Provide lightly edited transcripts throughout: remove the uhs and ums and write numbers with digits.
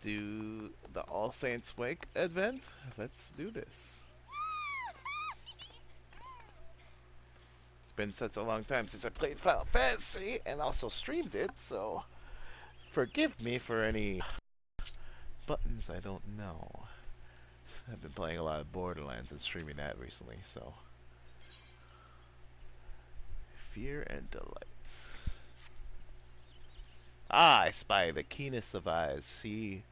do the All Saints Wake event. Let's do this. It's been such a long time since I played Final Fantasy and also streamed it, so forgive me for any buttons I don't know. I've been playing a lot of Borderlands and streaming that recently, so. Fear and delight. Ah, I spy the keenest of eyes, he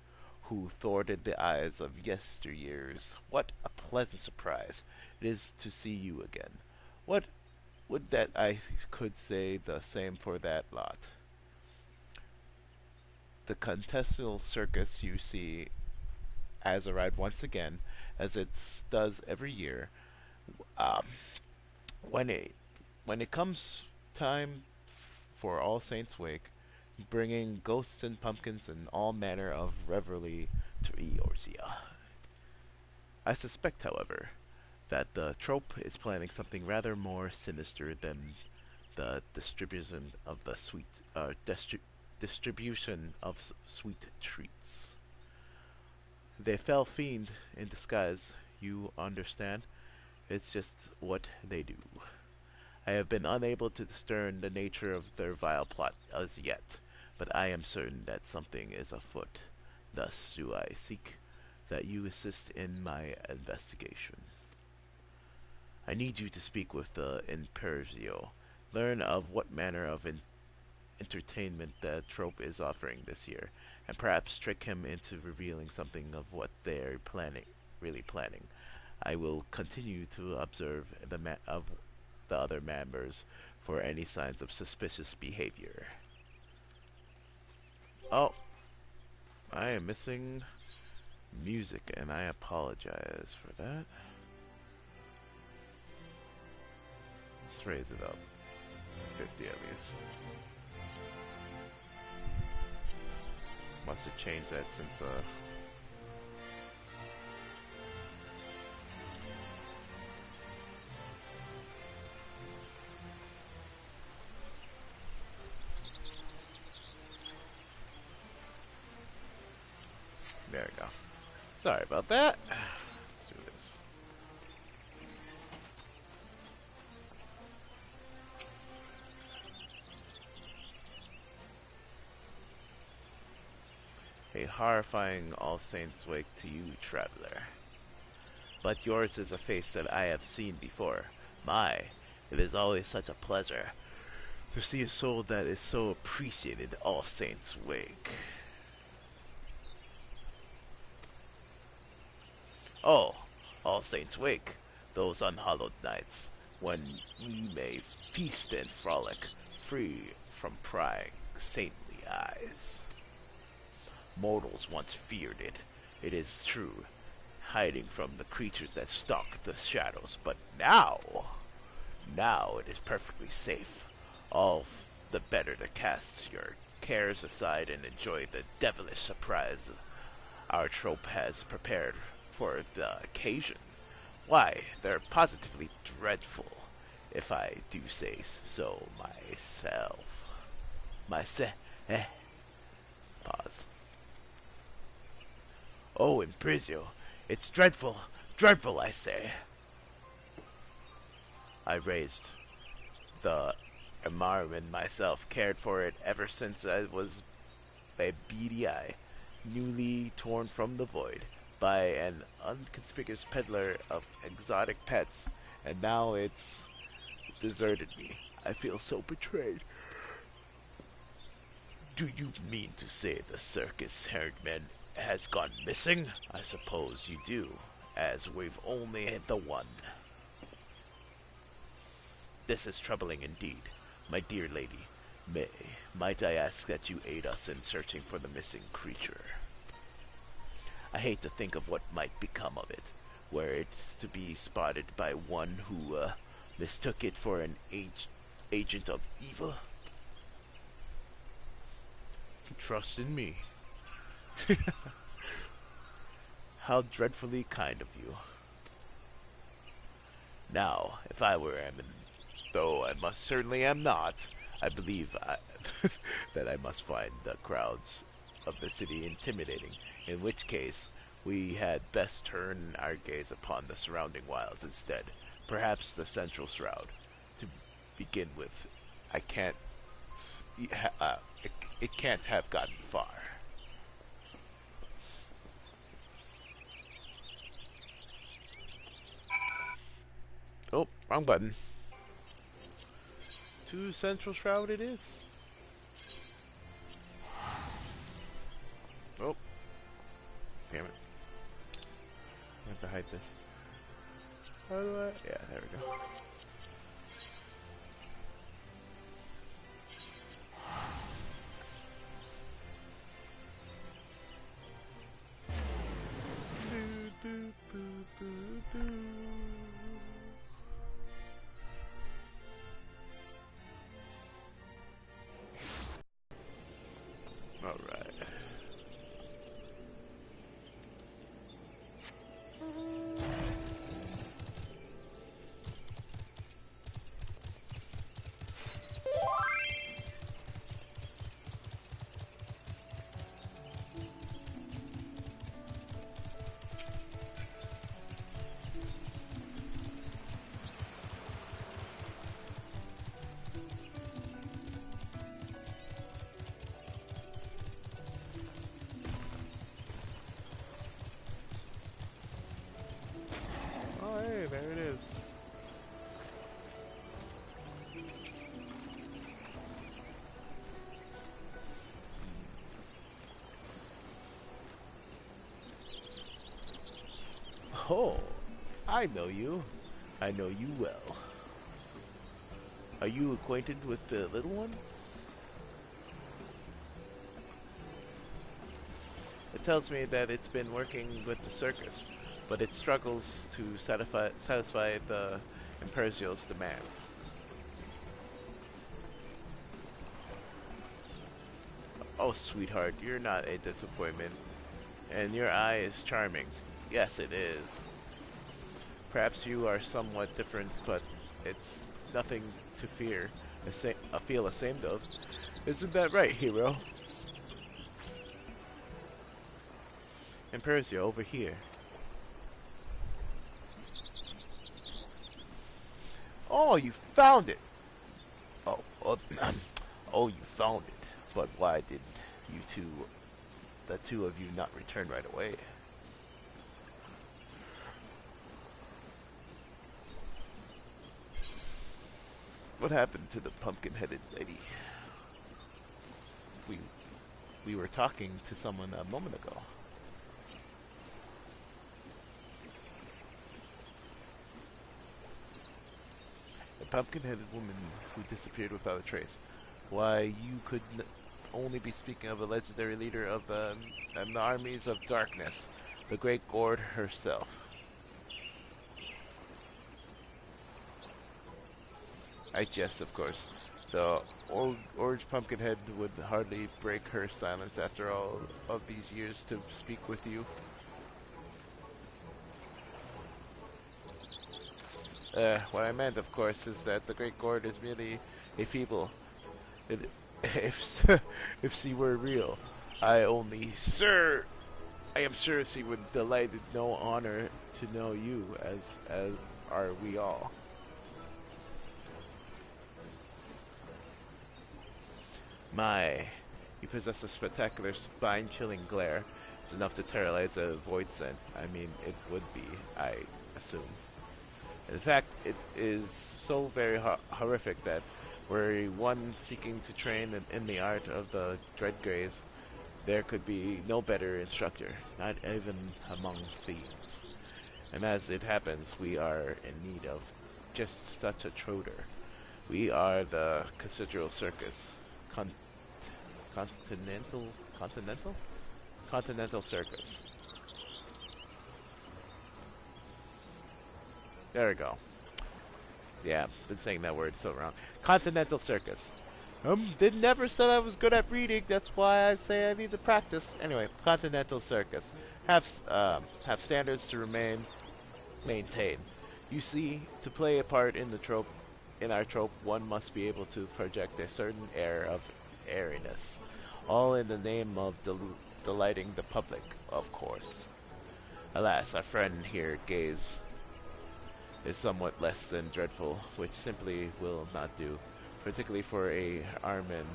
who thwarted the eyes of yesteryears. What a pleasant surprise it is to see you again. What would that I could say the same for that lot. The contestable circus you see has arrived once again, as it does every year. Um, when it comes time for All Saints Wake, bringing ghosts and pumpkins and all manner of revelry to Eorzea. I suspect, however, that the trope is planning something rather more sinister than the distribution of the distribution of sweet treats. They fell fiend in disguise, you understand? It's just what they do. I have been unable to discern the nature of their vile plot as yet, but I am certain that something is afoot. Thus do I seek that you assist in my investigation. I need you to speak with the Imperio, learn of what manner of entertainment the trope is offering this year, and perhaps trick him into revealing something of what they're really planning. I will continue to observe of the other members for any signs of suspicious behavior. Oh, I am missing music, and I apologize for that. Let's raise it up to 50 at least. Must have changed that since there we go. Sorry about that. Let's do this. A horrifying All Saints Wake to you, traveler. But yours is a face that I have seen before. My, it is always such a pleasure to see a soul that is so appreciated All Saints Wake. Oh, All Saints Wake, those unhallowed nights, when we may feast and frolic, free from prying saintly eyes. Mortals once feared it, it is true, hiding from the creatures that stalk the shadows, but now it is perfectly safe. All the better to cast your cares aside and enjoy the devilish surprise our trope has prepared for the occasion. Why, they're positively dreadful, if I do say so myself. Pause. Oh, Imprisio, it's dreadful, dreadful, I say. I raised the Amarman myself, cared for it ever since I was a beady eye, newly torn from the void by an inconspicuous peddler of exotic pets, and now it's deserted me. I feel so betrayed. Do you mean to say the circus herdsman has gone missing? I suppose you do, as we've only had the one. This is troubling indeed, my dear lady. Might I ask that you aid us in searching for the missing creature? I hate to think of what might become of it, were it to be spotted by one who mistook it for an agent of evil. Trust in me. How dreadfully kind of you. Now, if I were though I certainly am not, I believe that I must find the crowds of the city intimidating, in which case we had best turn our gaze upon the surrounding wilds instead. Perhaps the central shroud. To begin with, I can't. It can't have gotten far. Oh, wrong button. To central shroud it is. Oh, damn it. I have to hide this. How do I? Yeah, there we go. All right. Oh, hey, there it is. Oh, I know you. I know you well. Are you acquainted with the little one? It tells me that it's been working with the circus, but it struggles to satisfy the Imperio's demands. Oh, sweetheart, you're not a disappointment, and your eye is charming. Yes, it is. Perhaps you are somewhat different, but it's nothing to feel ashamed of. Isn't that right, hero? Imperio, over here. Oh, you found it! Oh, oh, you found it. But why did the two of you not return right away? What happened to the pumpkin-headed lady? We were talking to someone a moment ago. A pumpkin-headed woman who disappeared without a trace. Why, you could only be speaking of a legendary leader of the armies of darkness, the Great Gord herself. I jest, of course. The orange pumpkinhead would hardly break her silence after all of these years to speak with you. What I meant, of course, is that the Great Gord is merely a feeble. If she were real, I am sure she would delight in no honor to know you, as are we all. My, you possess a spectacular, spine-chilling glare. It's enough to terrorize a void scent. I mean, it would be, I assume. In fact, it is so very horrific that were one seeking to train in the art of the Dread Greys, there could be no better instructor, not even among thieves. And as it happens, we are in need of just such a troder. We are the Cathedral Circus. Continental Circus. There we go. Yeah, been saying that word so wrong. Continental Circus. Did never said I was good at reading. That's why I say I need to practice. Anyway, Continental Circus have standards to maintain. You see, to play a part in our trope, one must be able to project a certain air of airiness. all in the name of delighting the public, of course. Alas, our friend here, Gaze, is somewhat less than dreadful, which simply will not do, particularly for a Armin.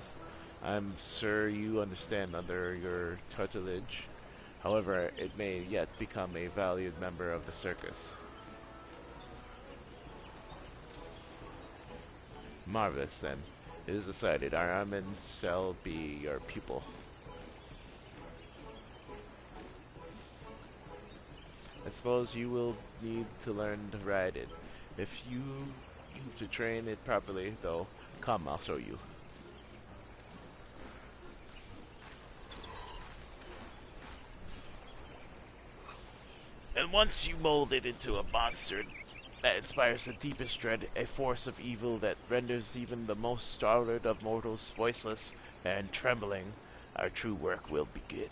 I'm sure you understand under your tutelage. However, it may yet become a valued member of the circus. Marvelous, then. It is decided. Our Armin shall be your pupil. I suppose you will need to learn to ride it. If you to train it properly, though, come, I'll show you. And once you mold it into a monster that inspires the deepest dread, a force of evil that renders even the most startled of mortals voiceless and trembling, our true work will begin,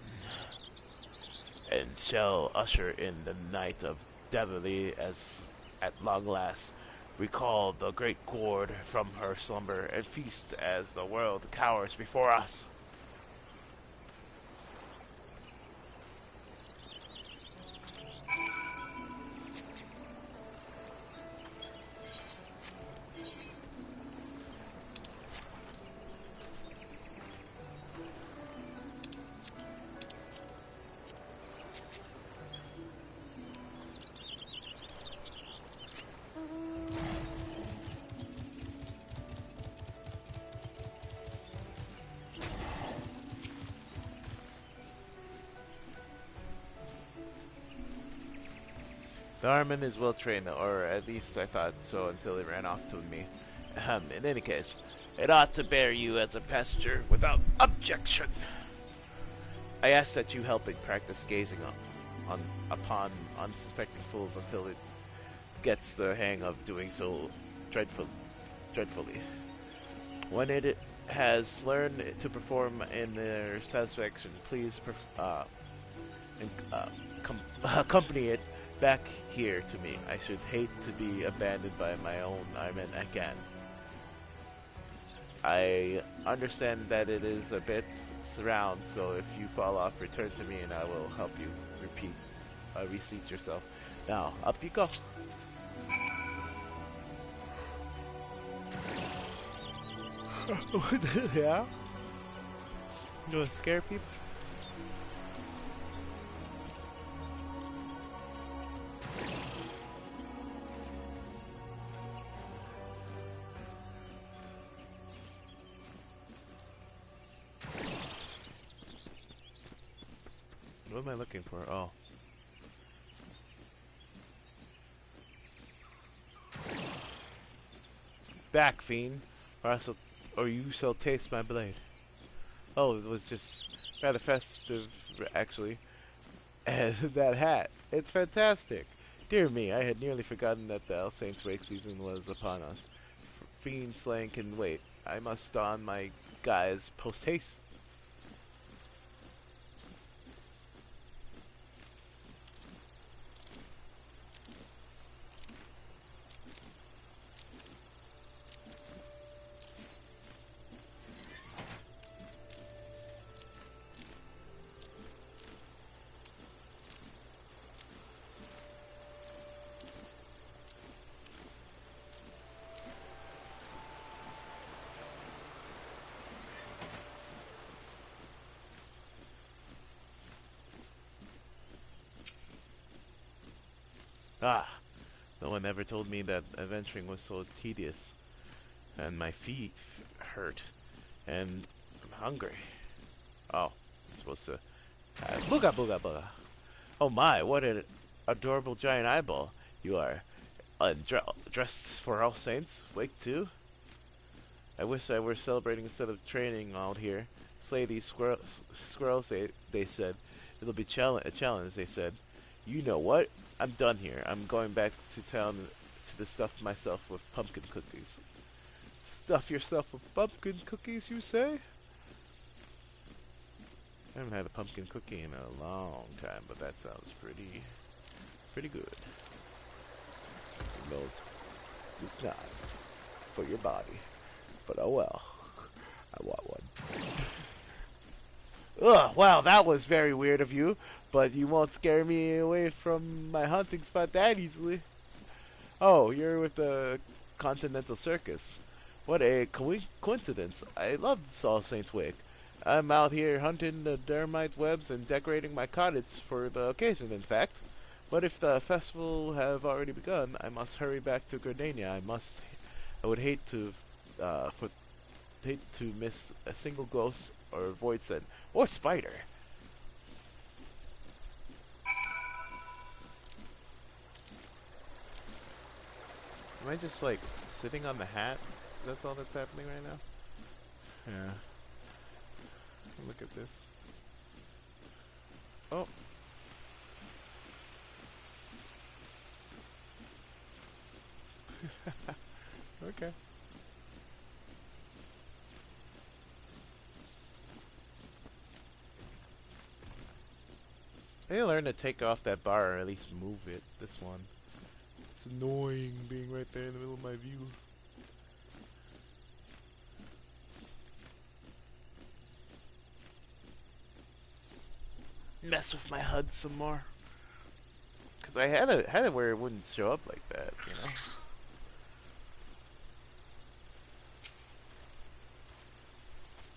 and shall usher in the night of devilry as at long last recall the great gourd from her slumber and feast as the world cowers before us. The Armin is well trained, or at least I thought so until he ran off to me. In any case, it ought to bear you as a passenger without objection. I ask that you help it practice gazing upon unsuspecting fools until it gets the hang of doing so dreadfully. When it has learned to perform in their satisfaction, please accompany it back here to me. I should hate to be abandoned by my own Armin again. I understand that it is a bit round, so if you fall off, return to me and I will help you reseat yourself. Now, up you go. Yeah? You wanna scare people? What am I looking for? Oh. Back, fiend, or you shall taste my blade. Oh, it was just rather festive, actually. And that hat, it's fantastic. Dear me, I had nearly forgotten that the All Saints Wake season was upon us. Fiend slaying can wait. I must don my guise post haste. Ah, no one ever told me that adventuring was so tedious. And my feet hurt. And I'm hungry. Oh, I'm supposed to... booga booga booga. Oh my, what an adorable giant eyeball you are. Dressed for All Saints? Wake too? I wish I were celebrating instead of training out here. Slay these squirrels, they said. It'll be a challenge, they said. You know what? I'm done here. I'm going back to town to stuff myself with pumpkin cookies. Stuff yourself with pumpkin cookies, you say? I haven't had a pumpkin cookie in a long time, but that sounds pretty good. No, it's not for your body, but oh well. I want one. Ugh, well, that was very weird of you, but you won't scare me away from my hunting spot that easily. Oh, you're with the Continental Circus. What a coincidence. I love All Saints Week. I'm out here hunting the dermite webs and decorating my cottage for the occasion, in fact. But if the festival have already begun, I must hurry back to Gardania. I would hate to miss a single ghost or void scent or spider. Am I just like sitting on the hat? That's all that's happening right now? Yeah. Look at this. Oh. Okay. I need to learn to take off that bar or at least move it. This one. It's annoying being right there in the middle of my view. Mess with my HUD some more. Cause I had it where it wouldn't show up like that, you know.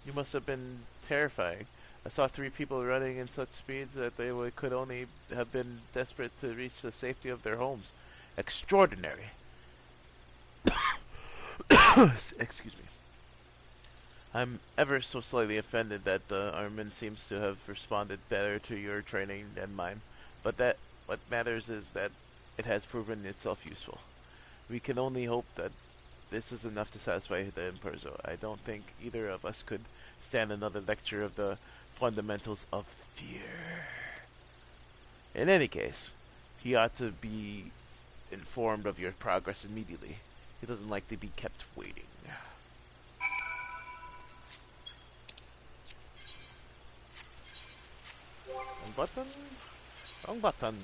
You must have been terrifying. I saw 3 people running in such speed that could only have been desperate to reach the safety of their homes. Extraordinary. Excuse me. I'm ever so slightly offended that the Armin seems to have responded better to your training than mine, but that what matters is that it has proven itself useful. We can only hope that this is enough to satisfy the Imperzo. I don't think either of us could stand another lecture of the fundamentals of fear. In any case, he ought to be informed of your progress immediately. He doesn't like to be kept waiting. Wrong button? Wrong button.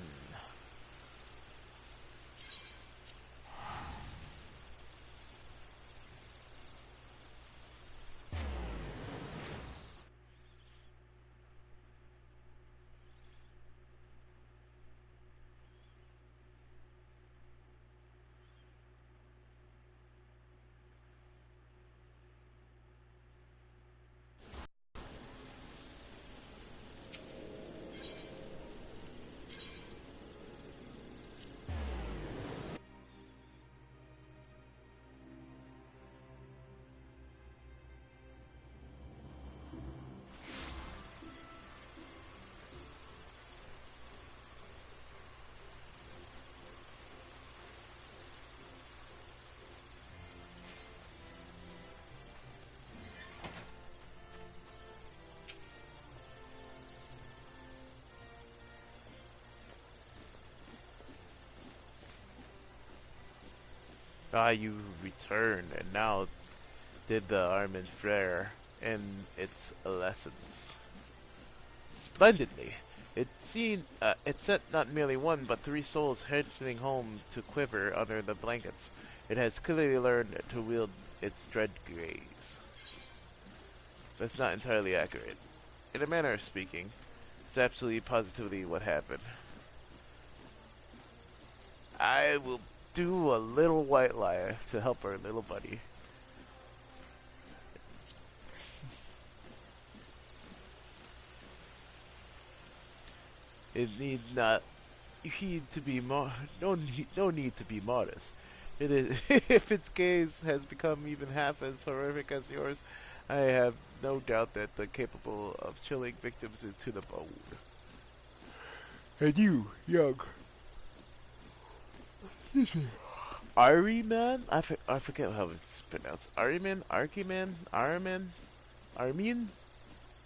Ah, you returned, and now did the Armin Frere in its lessons. Splendidly. It sent not merely 1 but 3 souls hastening home to quiver under the blankets. It has clearly learned to wield its dread gaze. That's not entirely accurate. In a manner of speaking, it's absolutely positively what happened. I will do a little white lie to help our little buddy. It need not heed to be no need to be modest. It is if its gaze has become even half as horrific as yours, I have no doubt that they're capable of chilling victims into the bone. And you, young. Excuse me. Ari man? I forget how it's pronounced. Ariman? Archiman? Armin? Armin?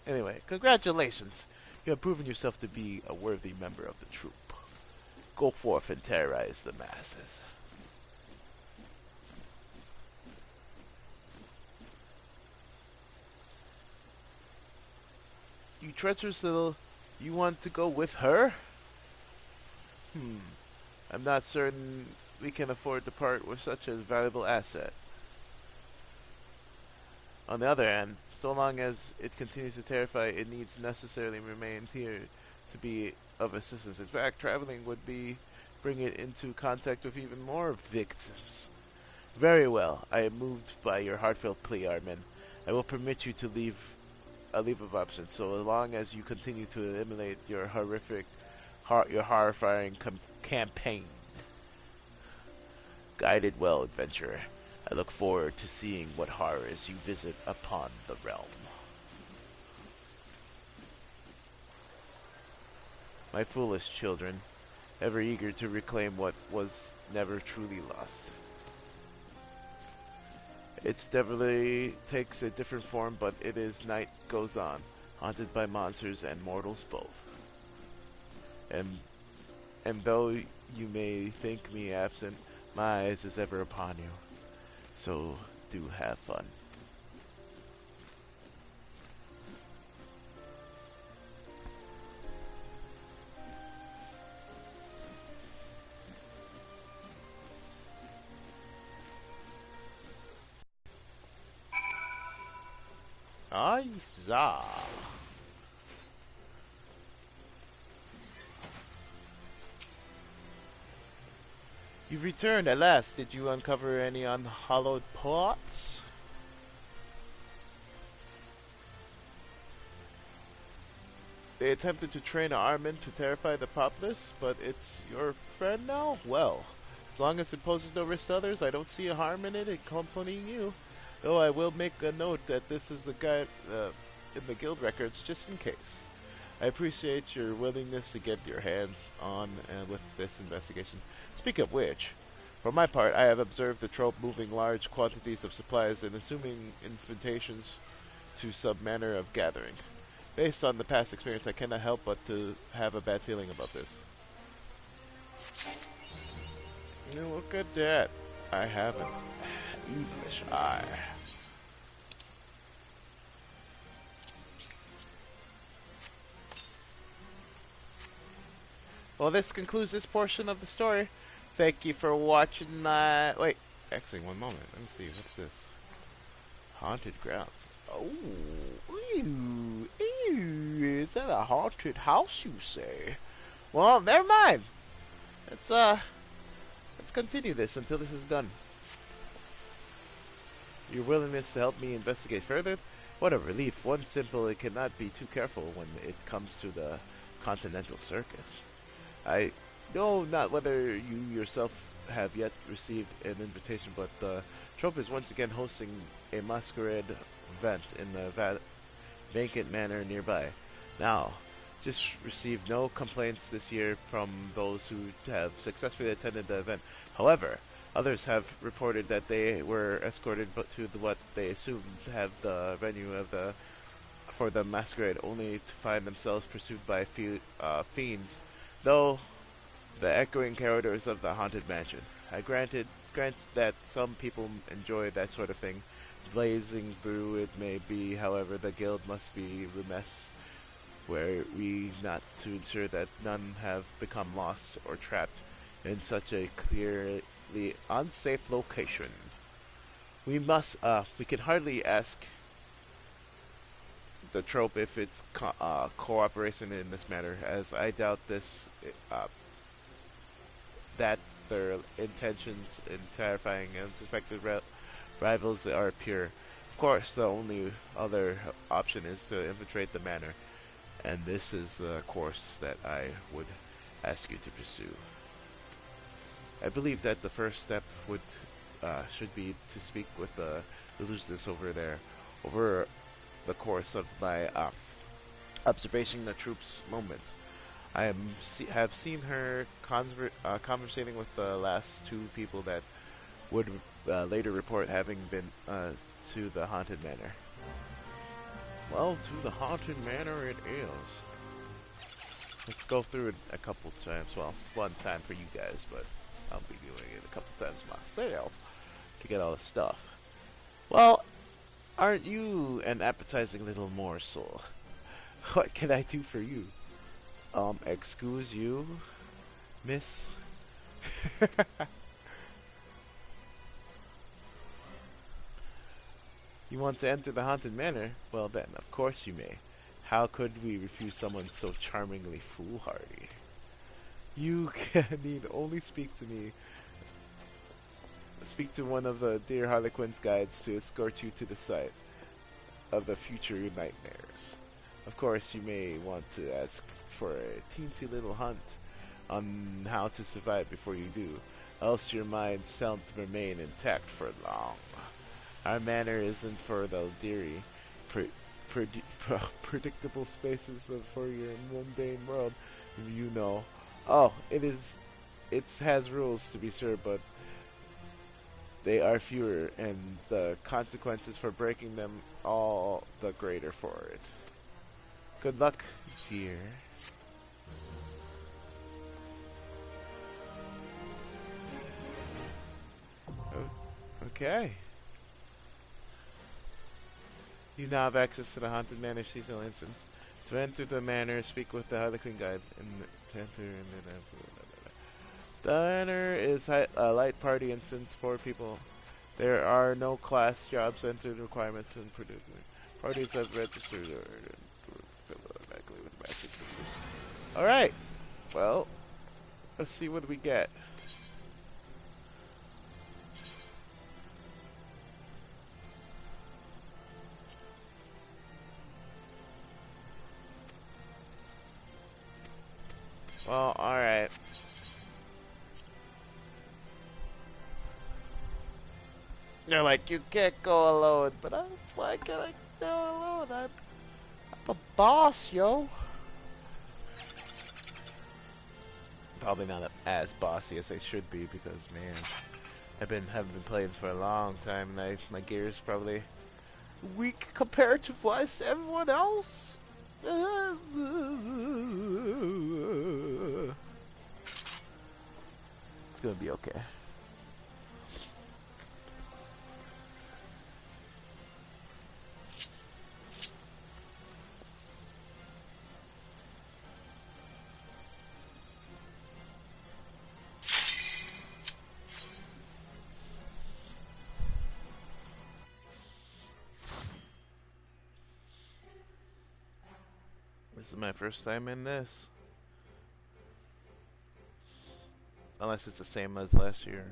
Anyway, congratulations. You have proven yourself to be a worthy member of the troop. Go forth and terrorize the masses. You treacherous little... You want to go with her? I'm not certain we can afford to part with such a valuable asset. On the other hand, so long as it continues to terrify, it needs necessarily remain here to be of assistance. In fact, traveling would be bring it into contact with even more victims. Very well. I am moved by your heartfelt plea, Armin. I will permit you to leave a leave of absence so long as you continue to eliminate your horrifying campaign. Guided well, adventurer. I look forward to seeing what horrors you visit upon the realm. My foolish children, ever eager to reclaim what was never truly lost. It definitely takes a different form, but it is night goes on, haunted by monsters and mortals both. And though you may think me absent, my eyes is ever upon you. So do have fun. Aiza. You've returned at last. Did you uncover any unhallowed plots? They attempted to train Armin to terrify the populace, but it's your friend now? Well, as long as it poses no risk to others, I don't see a harm in it accompanying you. Though I will make a note that this is the guide in the guild records, just in case. I appreciate your willingness to get your hands on with this investigation. Speak of which, for my part, I have observed the trope moving large quantities of supplies and assuming invitations to some manner of gathering. Based on the past experience, I cannot help but to have a bad feeling about this. Look at that. I have an English eye. Well, this concludes this portion of the story. Thank you for watching my... Wait, actually, one moment. Let me see. What's this? Haunted grounds. Oh, ew, ew. Is that a haunted house, you say? Well, never mind. Let's continue this until this is done. Your willingness to help me investigate further? What a relief. One simple, it cannot be too careful when it comes to the Continental Circus. I know not whether you yourself have yet received an invitation, but the trope is once again hosting a masquerade event in the vacant manor nearby. Now, just received no complaints this year from those who have successfully attended the event. However, others have reported that they were escorted to what they assumed to have the venue of for the masquerade, only to find themselves pursued by fiends, though the echoing corridors of the haunted mansion. I grant that some people enjoy that sort of thing. Blazing through it may be, however, the guild must be remiss were we not to ensure that none have become lost or trapped in such a clearly unsafe location. We can hardly ask the trope if it's cooperation in this matter, as I doubt that their intentions in terrifying unsuspected rivals are pure. Of course, the only other option is to infiltrate the manor, and this is the course that I would ask you to pursue. I believe that the first step should be to speak with the elusiveness over there, over the course of my observation the troops' moments. I have seen her conversating with the last two people that would later report having been to the haunted manor. Well, to the haunted manor it is. Let's go through it a couple times. Well, one time for you guys, but I'll be doing it a couple times myself to get all the stuff. Well, aren't you an appetizing little morsel? What can I do for you? Excuse you, miss? You want to enter the haunted manor? Well then, of course you may. How could we refuse someone so charmingly foolhardy? You need only speak to me. Speak to one of the dear Harlequin's guides to escort you to the site of the future nightmares. Of course, you may want to ask for a teensy little hint on how to survive before you do, else your mind shan't remain intact for long. Our manor isn't for the deary, predictable spaces for your mundane world, you know. Oh, it is. It has rules to be sure, but they are fewer, and the consequences for breaking them all the greater for it. Good luck, dear. Okay. You now have access to the Haunted Manor seasonal instance. To enter the manor, speak with the Harlequin guides, and to enter... The manor is a light party instance for people. There are no class, jobs, entered requirements, and predicament. Parties have registered automatically with matching systems. Alright. Well, let's see what we get. Well, alright. They're like, you can't go alone, but why can't I go alone? I'm a boss, yo. Probably not as bossy as I should be because, man, haven't been playing for a long time, and my gear's probably weak comparative-wise to everyone else. It's gonna be okay. This is my first time in this. Unless it's the same as last year.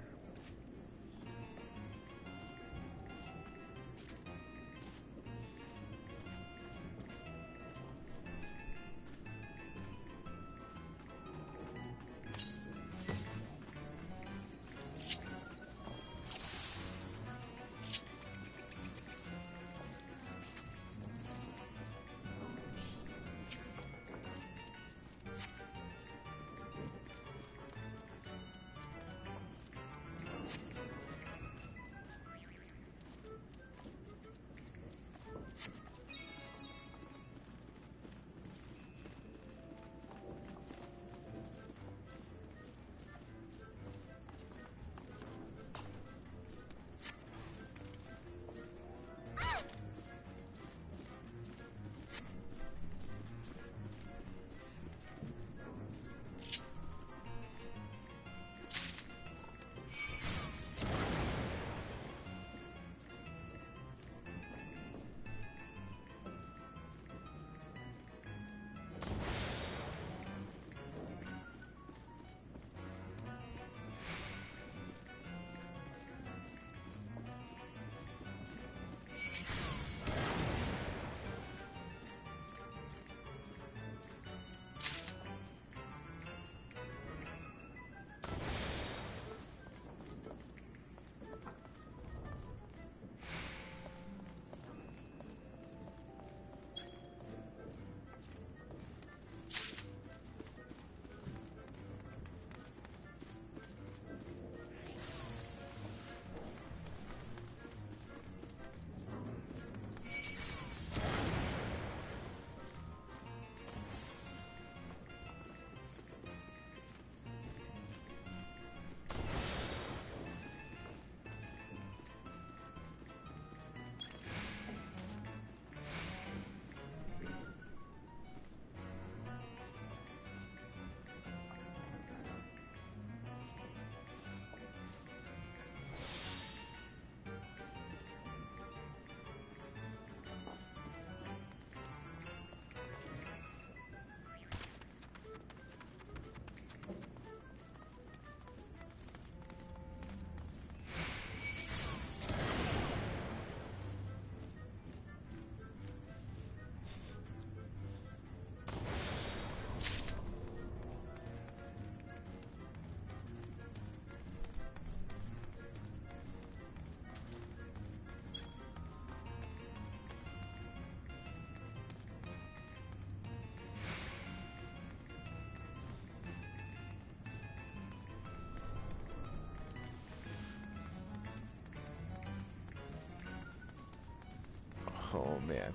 Oh man.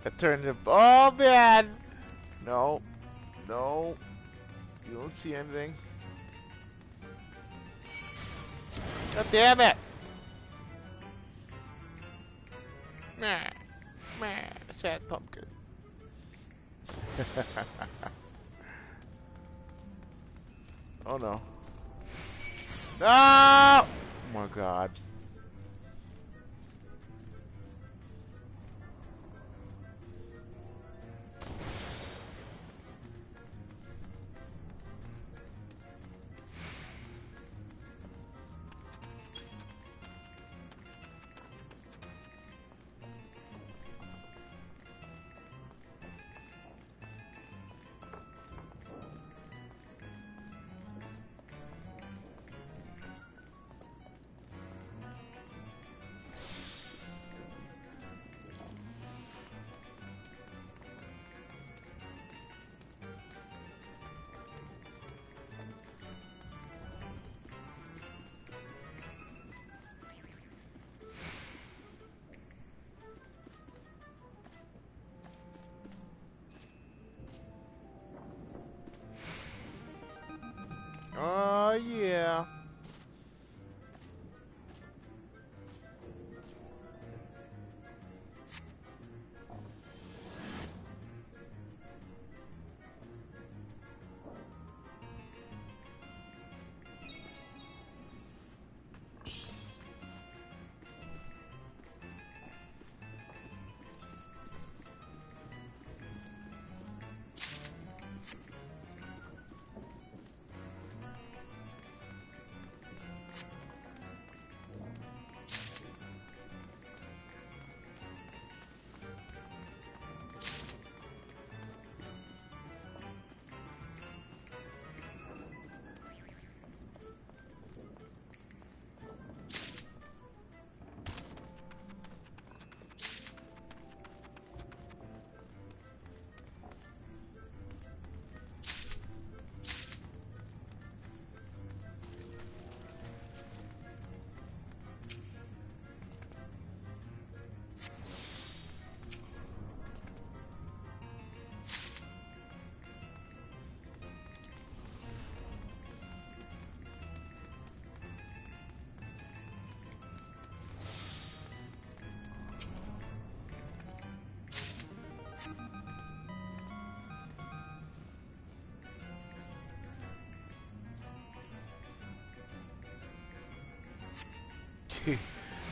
That turned into. Oh man! No. No. You don't see anything. God damn it! Meh. Meh. Sad pumpkin. Oh no. No! Oh my god. Oh yeah.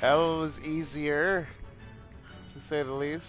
That was easier, to say the least.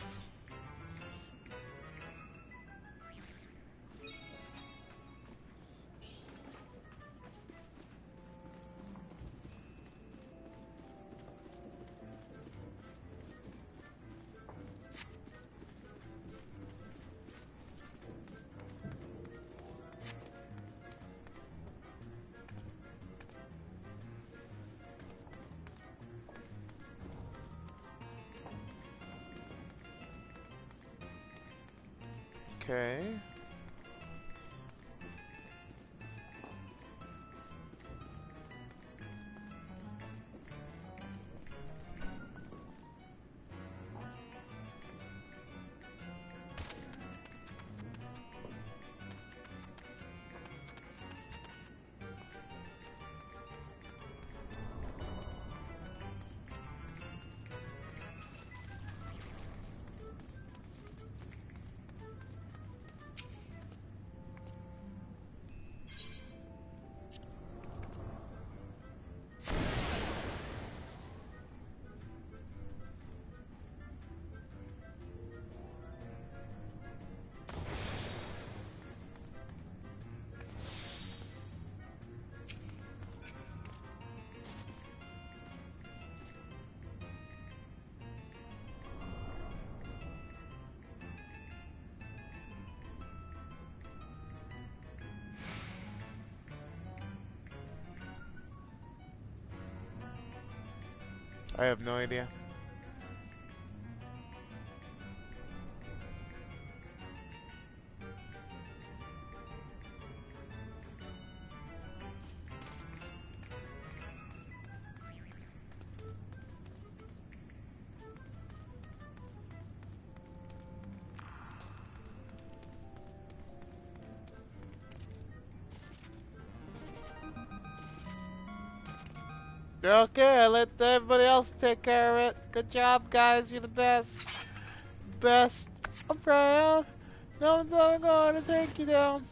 Okay. I have no idea. Okay, I let everybody else take care of it. Good job, guys. You're the best. Best. I'm proud. No one's ever going to take you down.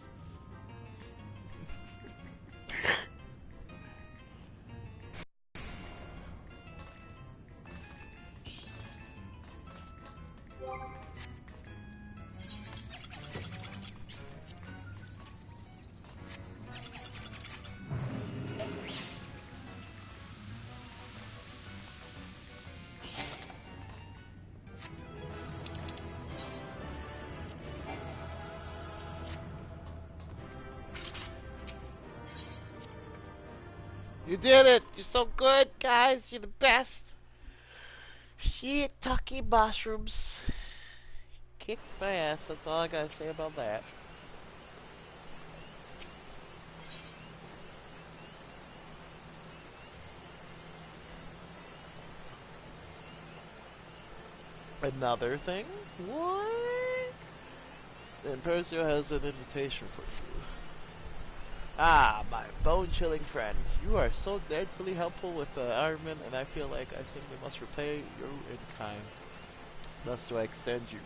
You did it! You're so good, guys! You're the best! Shiitake mushrooms. Kick my ass, that's all I gotta say about that. Another thing? What? Impersio has an invitation for you. Ah, my bone-chilling friend. You are so dreadfully helpful with the armament, and I feel like I simply must repay you in kind. Thus do I extend you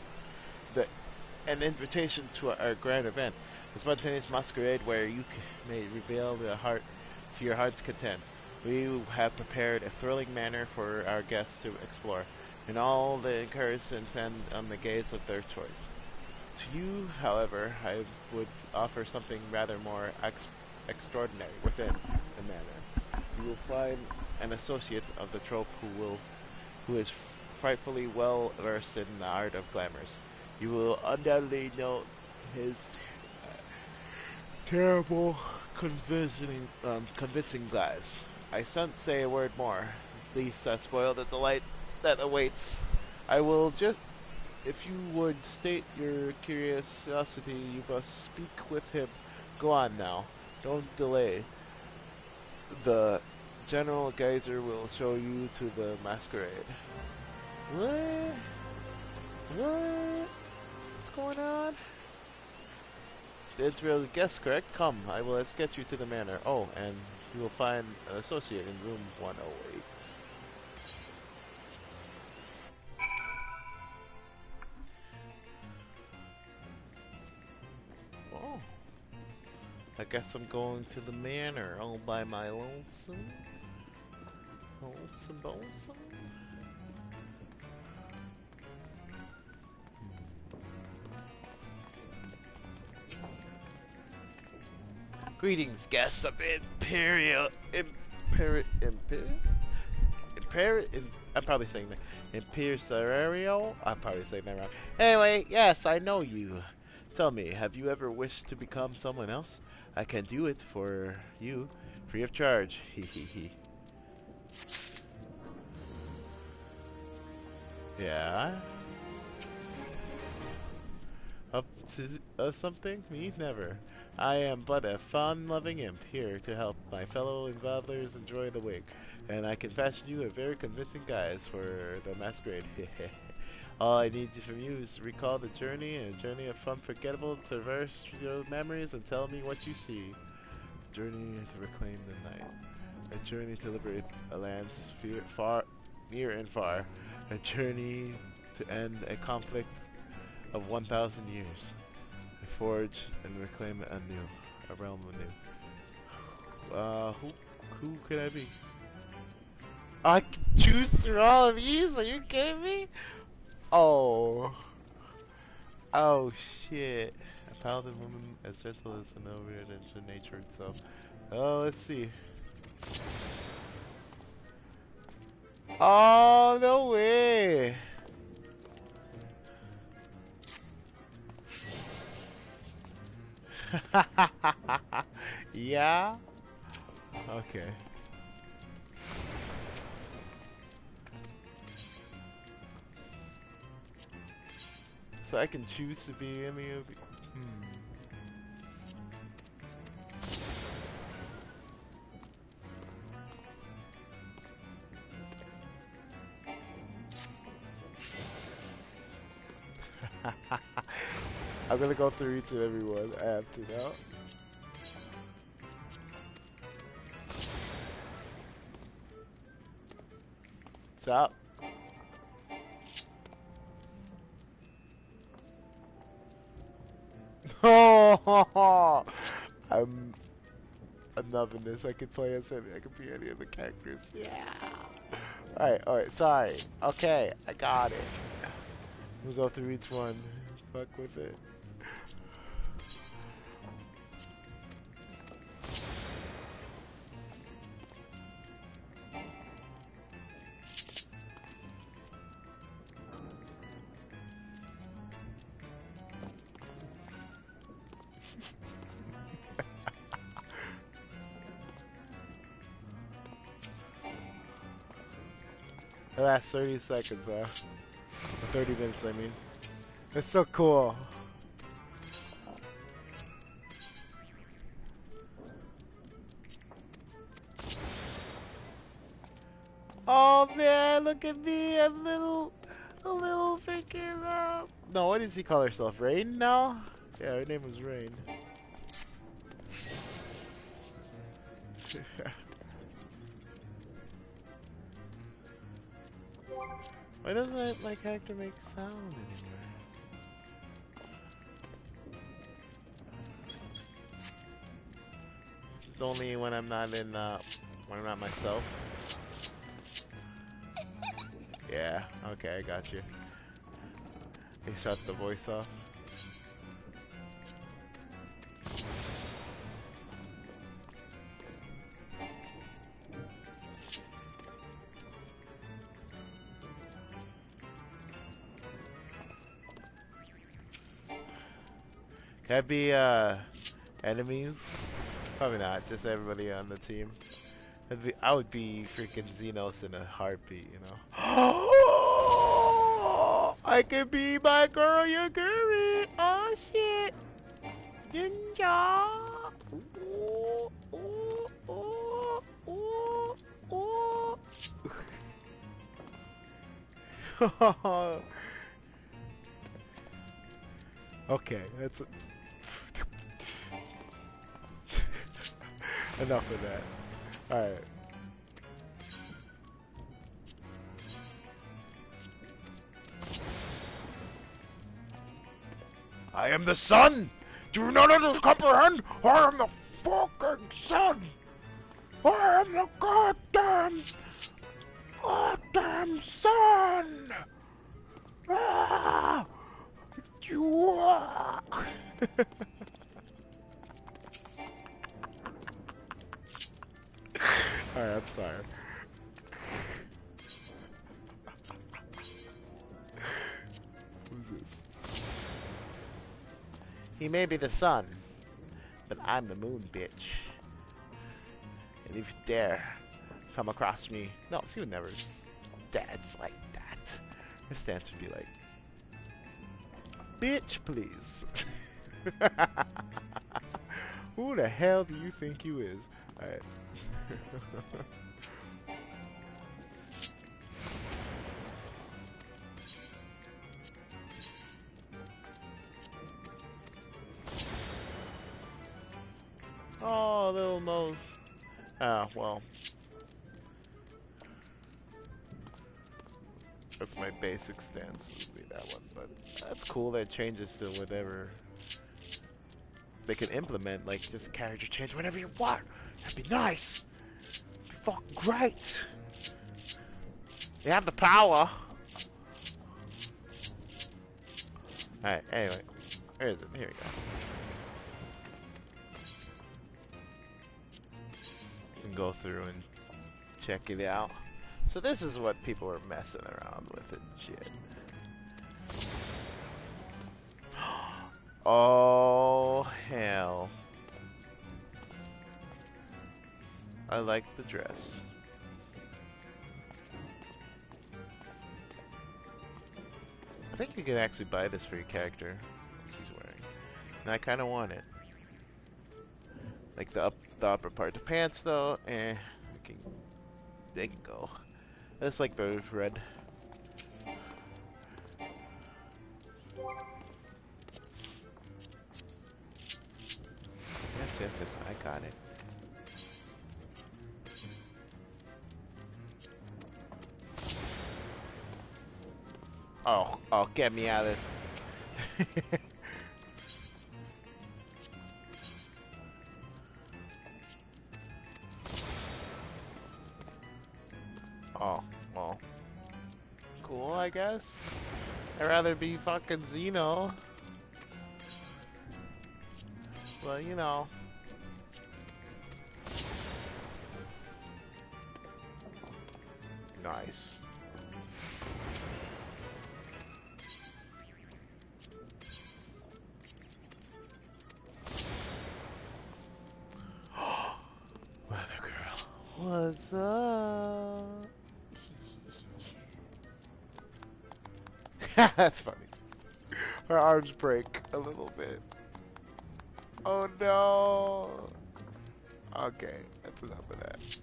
an invitation to our grand event, a spontaneous masquerade where you may reveal to your heart's content. We have prepared a thrilling manner for our guests to explore, and all the encouraged intend on the gaze of their choice. To you, however, I would offer something rather more extraordinary within the manor. You will find an associate of the trope who is frightfully well versed in the art of glamours. You will undoubtedly note his terrible, convincing glass. I shan't say a word more, lest I spoil the delight that awaits. I will just, if you would state your curiosity, you must speak with him. Go on now. Don't delay. The General Geyser will show you to the masquerade. What? What? What's going on? It's really guess correct. Come, I will escort you to the manor. Oh, and you will find an associate in room 108. Oh. I guess I'm going to the manor all by my lonesome. Lonesome. Greetings, guests of I'm probably saying that. Imperio? I'm probably saying that wrong. Anyway, yes, I know you. Tell me, have you ever wished to become someone else? I can do it for you, free of charge. Hee. Yeah? Up to something? Me? Never. I am but a fun-loving imp here to help my fellow invaders enjoy the wig, and I can fashion you a very convincing guise for the masquerade. All I need from you is to recall the journey, and a journey of unforgettable, traverse your memories and tell me what you see. Journey to reclaim the night. A journey to liberate a land far, near and far. A journey to end a conflict of 1,000 years. I forge and reclaim it anew, a realm anew. Who could I be? I can choose through all of these? Are you kidding me? Oh shit. A paladin woman as gentle as an overhead into nature itself. Oh, let's see. Oh, no way! Yeah? Okay. So I can choose to be any of the... I'm gonna go through each and every one. I have to now. What's up? Oh, I'm loving this. I could play as any. I could be any of the characters. Yeah. All right. Sorry. Okay, I got it. We'll go through each one. Fuck with it. The last 30 seconds, huh? Or 30 minutes, I mean. It's so cool. Oh man, look at me, a little freaking, no, what does he call herself? Rain now? Yeah, her name was Rain. Why doesn't my character make sound anymore? It's only when I'm not in, when I'm not myself. Yeah, okay, I got you. He shut the voice off. Can I be, enemies? Probably not, just everybody on the team. I would be freaking Xenos in a heartbeat, you know? I can be my girl, Yaguri! Oh shit! Ninja! Ooh, ooh, ooh, ooh, ooh. Okay, that's enough of that. Alright. I am the sun! Do you not comprehend? I am the fucking sun! I am the goddamn sun! Ah! You are... Alright, I'm sorry. Who's this? He may be the sun, but I'm the moon, bitch. And if you dare come across me... No, she would never dance like that. Her stance would be like... Bitch, please. Who the hell do you think you is? Alright. Oh, little nose. Ah, well. That's my basic stance, would be that one, but that's cool that it changes to whatever they can implement, like just character change whenever you want. That'd be nice. That'd be fucking great. They have the power. Alright, anyway. Where is it? Here we go. You can go through and check it out. So this is what people are messing around with and shit. Oh, hell. I like the dress. I think you can actually buy this for your character. What she's wearing. And I kind of want it. Like the upper part. The pants though, they can go. That's like the red. Yes, I got it. Oh, oh, get me out of this. Oh, well. Cool, I guess. I'd rather be fucking Xeno. Well, you know. Nice. Weather girl. What's up? That's funny. Her arms break a little bit. Oh no. Okay, that's enough of that.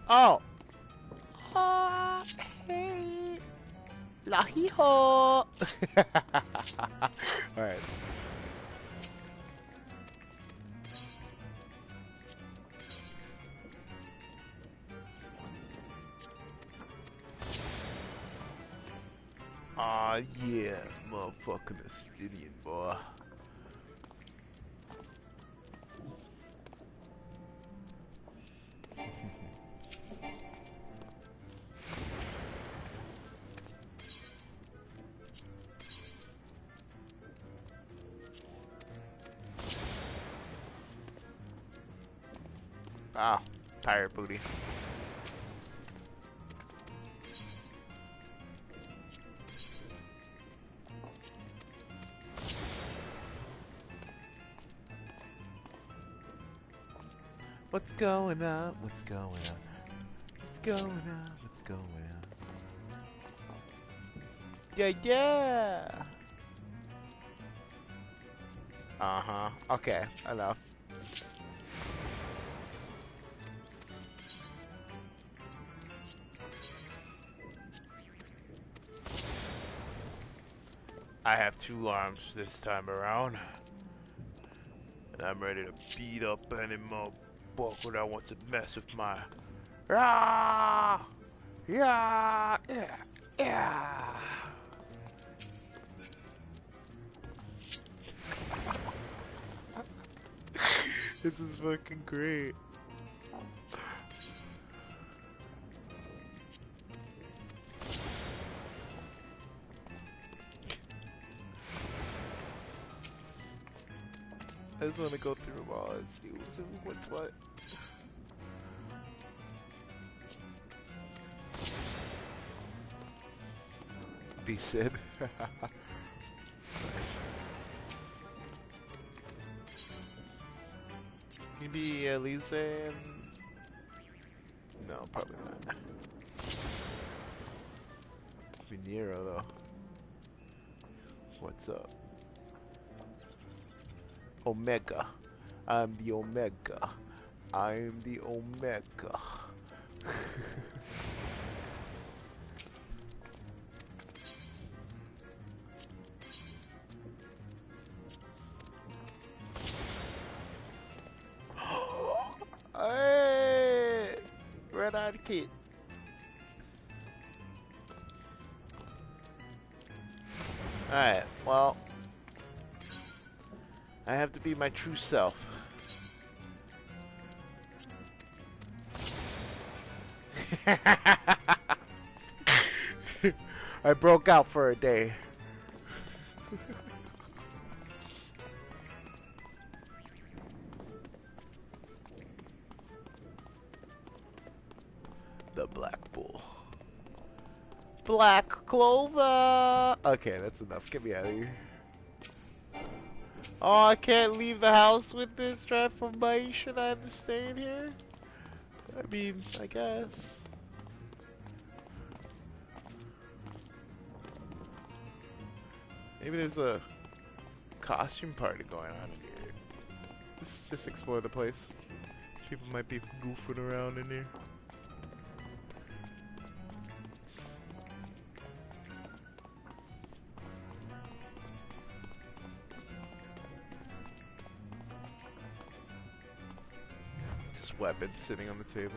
Oh. Oh, hey. Lahiho. Alright. Aw, yeah, motherfucking Estinian boy. Ah, tired booty. What's going on? What's going on? What's going on? What's going on? Yeah, yeah! Uh-huh. Okay, enough. I have 2 arms this time around. And I'm ready to beat up any motherfucker that wants to mess with my... Ah! Yeah! Yeah! Yeah! This is fucking great. I just want to go through them all and see what's what. Be Sid. Maybe Elise and... No, probably not. Be Nero though. What's up? Omega. I'm the Omega. I'm the Omega. Hey! Red-eyed kid. Alright, well... I have to be my true self. I broke out for a day. The Black Bull. Black Clover! Okay, that's enough. Get me out of here. Oh, I can't leave the house with this transformation. I have to stay in here? I mean, I guess. Maybe there's a costume party going on in here. Let's just explore the place. People might be goofing around in here. weapon sitting on the table.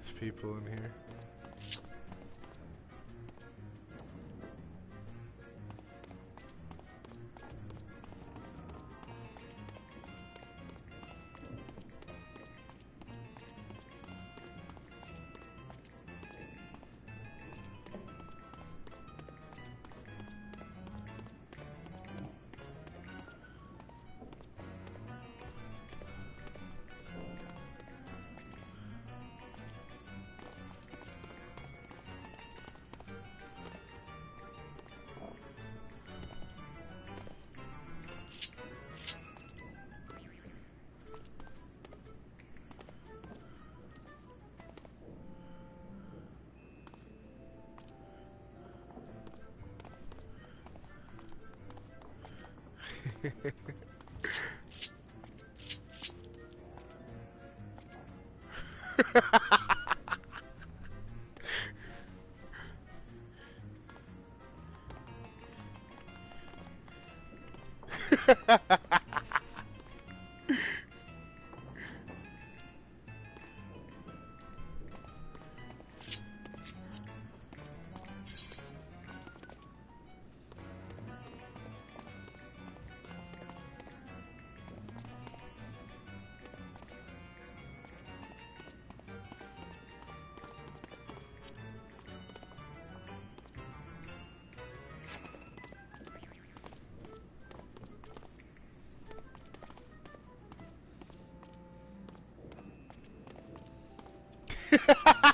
There's people in here.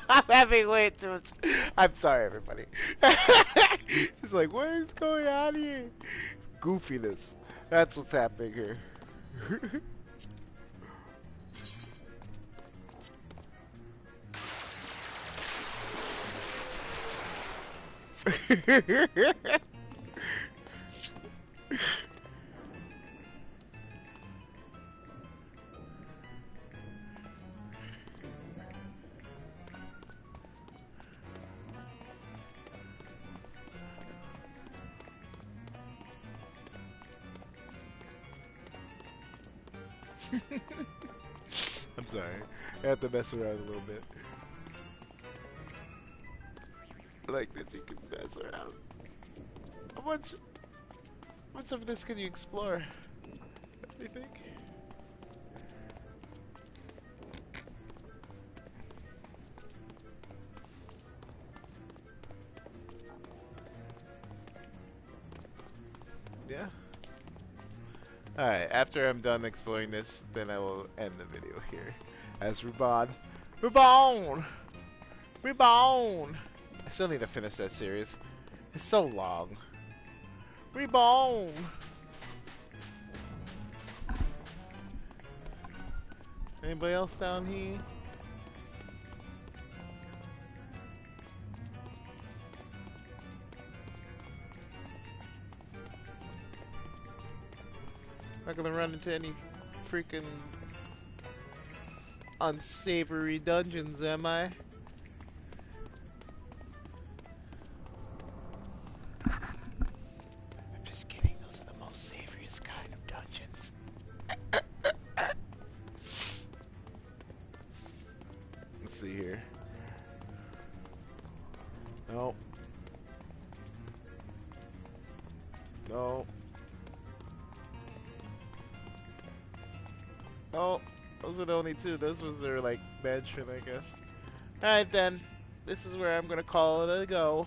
I'm having way too much. I'm sorry, everybody. It's like, what is going on here? Goofiness. That's what's happening here. I'm sorry. I have to mess around a little bit. Like this, you can mess around. How much of this can you explore? What do you think? Yeah. Alright, after I'm done exploring this, then I will end the video here. As Reborn. Reborn! Reborn! I still need to finish that series. It's so long. Reborn! Anybody else down here? Not gonna run into any freaking unsavory dungeons, am I? I'm just kidding, those are the most savoriest kind of dungeons. Let's see here. No. No. Oh, those are the only two. Those was their, like, mansion, I guess. Alright then, this is where I'm gonna call it a go.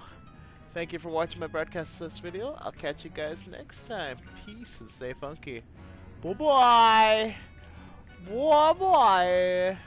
Thank you for watching my broadcast this video. I'll catch you guys next time. Peace and stay funky. Bye-bye! Bye-bye!